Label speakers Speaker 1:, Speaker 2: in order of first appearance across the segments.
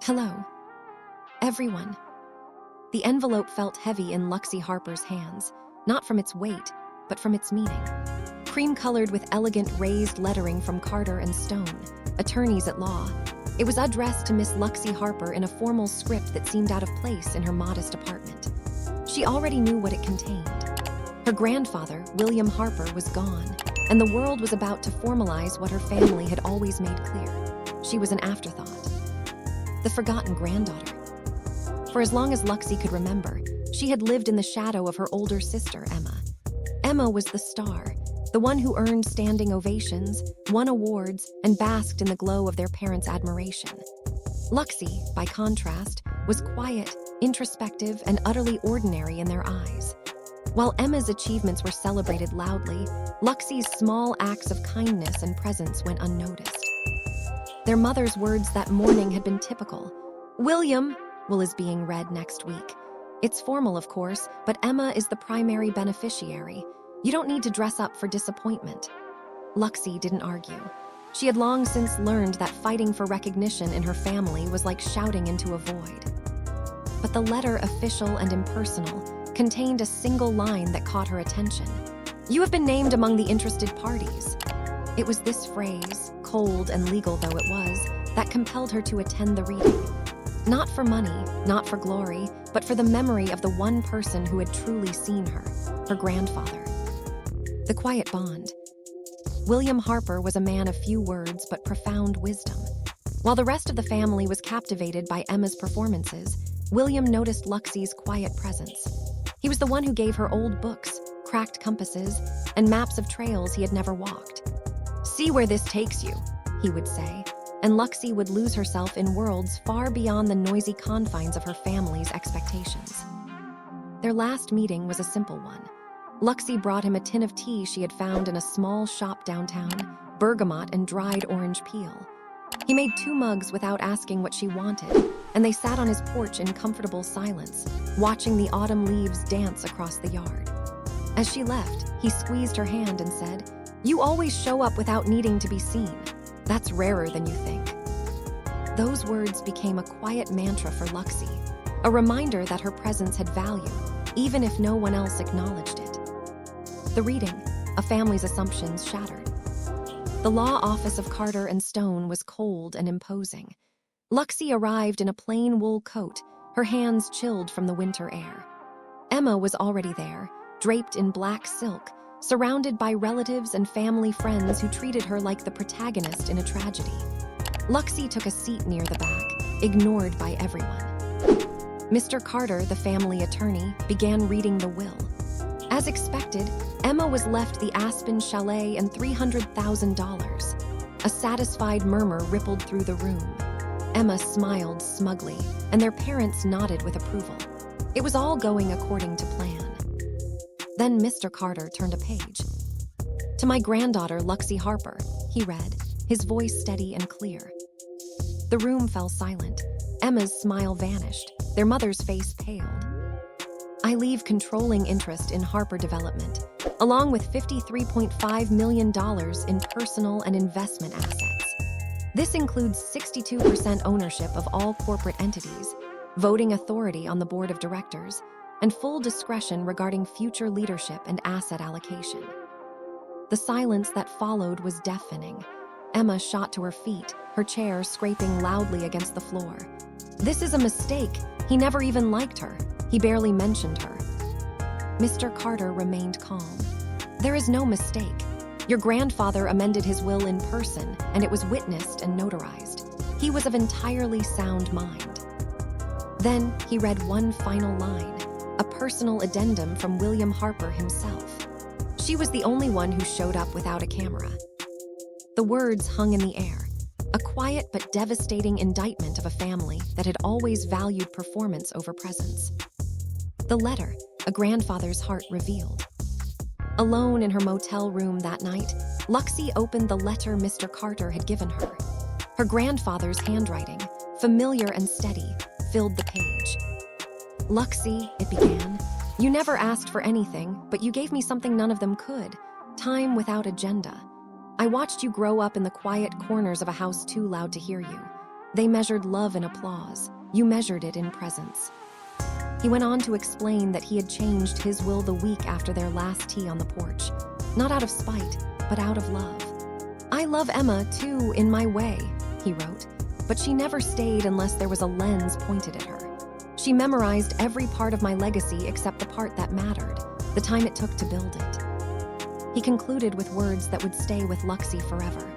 Speaker 1: Hello, everyone. The envelope felt heavy in Luxie Harper's hands, not from its weight, but from its meaning. Cream-colored with elegant raised lettering from Carter and Stone, attorneys at law, it was addressed to Miss Luxie Harper in a formal script that seemed out of place in her modest apartment. She already knew what it contained. Her grandfather, William Harper, was gone, and the world was about to formalize what her family had always made clear. She was an afterthought. The forgotten granddaughter. For as long as Luxie could remember, she had lived in the shadow of her older sister, Emma. Emma was the star, the one who earned standing ovations, won awards, and basked in the glow of their parents' admiration. Luxie, by contrast, was quiet, introspective, and utterly ordinary in their eyes. While Emma's achievements were celebrated loudly, Luxie's small acts of kindness and presence went unnoticed. Their mother's words that morning had been typical. William is being read next week. It's formal, of course, but Emma is the primary beneficiary. You don't need to dress up for disappointment. Luxie didn't argue. She had long since learned that fighting for recognition in her family was like shouting into a void. But the letter, official and impersonal, contained a single line that caught her attention. You have been named among the interested parties. It was this phrase, cold and legal though it was, that compelled her to attend the reading. Not for money, not for glory, but for the memory of the one person who had truly seen her grandfather. The quiet bond. William Harper was a man of few words but profound wisdom. While the rest of the family was captivated by Emma's performances, William noticed Luxie's quiet presence. He was the one who gave her old books, cracked compasses, and maps of trails he had never walked. "See where this takes you," he would say, and Luxie would lose herself in worlds far beyond the noisy confines of her family's expectations. Their last meeting was a simple one. Luxie brought him a tin of tea she had found in a small shop downtown, bergamot and dried orange peel. He made 2 mugs without asking what she wanted, and they sat on his porch in comfortable silence, watching the autumn leaves dance across the yard. As she left, he squeezed her hand and said, "You always show up without needing to be seen. That's rarer than you think." Those words became a quiet mantra for Luxie, a reminder that her presence had value, even if no one else acknowledged it. The reading, a family's assumptions shattered. The law office of Carter and Stone was cold and imposing. Luxie arrived in a plain wool coat, her hands chilled from the winter air. Emma was already there, draped in black silk, surrounded by relatives and family friends who treated her like the protagonist in a tragedy. Luxie took a seat near the back, ignored by everyone. Mr. Carter, the family attorney, began reading the will. As expected, Emma was left the Aspen Chalet and $300,000. A satisfied murmur rippled through the room. Emma smiled smugly, and their parents nodded with approval. It was all going according to plan. Then Mr. Carter turned a page. "To my granddaughter, Luxie Harper," he read, his voice steady and clear. The room fell silent. Emma's smile vanished. Their mother's face paled. "I leave controlling interest in Harper Development, along with $53.5 million in personal and investment assets. This includes 62% ownership of all corporate entities, voting authority on the board of directors, and full discretion regarding future leadership and asset allocation." The silence that followed was deafening. Emma shot to her feet, her chair scraping loudly against the floor. "This is a mistake. He never even liked her. He barely mentioned her." Mr. Carter remained calm. "There is no mistake. Your grandfather amended his will in person, and it was witnessed and notarized. He was of entirely sound mind." Then he read one final line, a personal addendum from William Harper himself. She was the only one who showed up without a camera. The words hung in the air, a quiet but devastating indictment of a family that had always valued performance over presence. The letter, a grandfather's heart revealed. Alone in her motel room that night, Luxie opened the letter Mr. Carter had given her. Her grandfather's handwriting, familiar and steady, filled the page. "Luxie," it began, "you never asked for anything, but you gave me something none of them could, time without agenda. I watched you grow up in the quiet corners of a house too loud to hear you. They measured love in applause. You measured it in presence. He went on to explain that he had changed his will the week after their last tea on the porch. Not out of spite, but out of love. "I love Emma, too, in my way," he wrote, "but she never stayed unless there was a lens pointed at her. She memorized every part of my legacy except the part that mattered, the time it took to build it." He concluded with words that would stay with Luxie forever.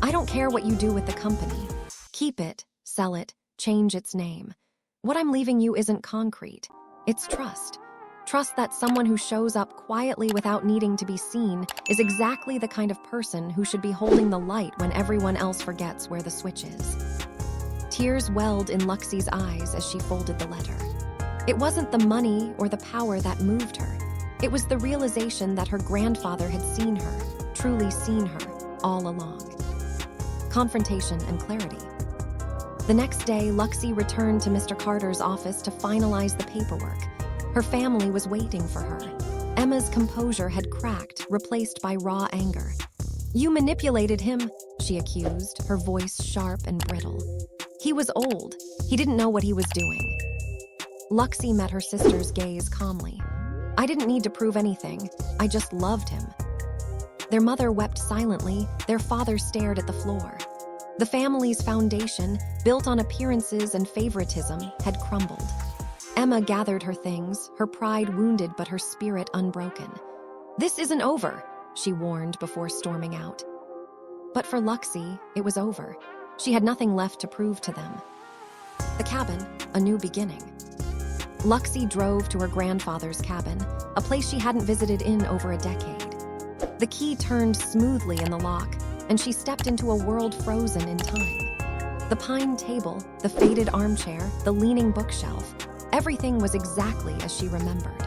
Speaker 1: "I don't care what you do with the company. Keep it, sell it, change its name. What I'm leaving you isn't concrete. It's trust. Trust that someone who shows up quietly without needing to be seen is exactly the kind of person who should be holding the light when everyone else forgets where the switch is." Tears welled in Luxie's eyes as she folded the letter. It wasn't the money or the power that moved her. It was the realization that her grandfather had seen her, truly seen her, all along. Confrontation and clarity. The next day, Luxie returned to Mr. Carter's office to finalize the paperwork. Her family was waiting for her. Emma's composure had cracked, replaced by raw anger. "You manipulated him," she accused, her voice sharp and brittle. "He was old. He didn't know what he was doing." Luxie met her sister's gaze calmly. "I didn't need to prove anything. I just loved him." Their mother wept silently. Their father stared at the floor. The family's foundation, built on appearances and favoritism, had crumbled. Emma gathered her things, her pride wounded but her spirit unbroken. "This isn't over," she warned before storming out. But for Luxie, it was over. She had nothing left to prove to them. The cabin, a new beginning. Luxie drove to her grandfather's cabin, a place she hadn't visited in over a decade. The key turned smoothly in the lock, and she stepped into a world frozen in time. The pine table, the faded armchair, the leaning bookshelf, everything was exactly as she remembered.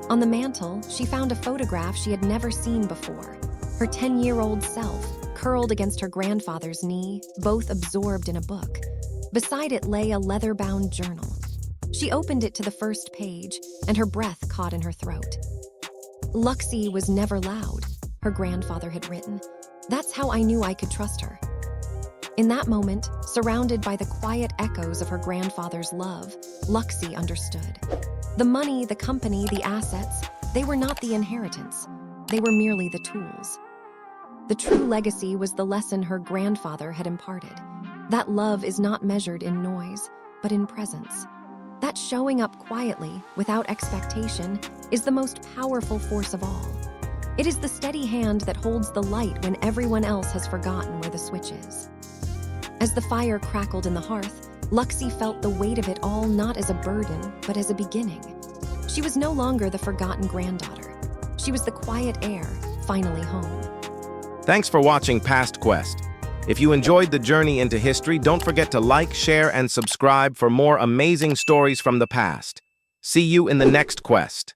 Speaker 1: On the mantel, she found a photograph she had never seen before. Her 10-year-old self, curled against her grandfather's knee, both absorbed in a book. Beside it lay a leather-bound journal. She opened it to the first page, and her breath caught in her throat. "Luxie was never loud," her grandfather had written. "That's how I knew I could trust her." In that moment, surrounded by the quiet echoes of her grandfather's love, Luxie understood. The money, the company, the assets, they were not the inheritance. They were merely the tools. The true legacy was the lesson her grandfather had imparted. That love is not measured in noise, but in presence. That showing up quietly, without expectation, is the most powerful force of all. It is the steady hand that holds the light when everyone else has forgotten where the switch is. As the fire crackled in the hearth, Luxie felt the weight of it all not as a burden, but as a beginning. She was no longer the forgotten granddaughter. She was the quiet heir, finally home.
Speaker 2: Thanks for watching PastQuest. If you enjoyed the journey into history, don't forget to like, share, and subscribe for more amazing stories from the past. See you in the next quest.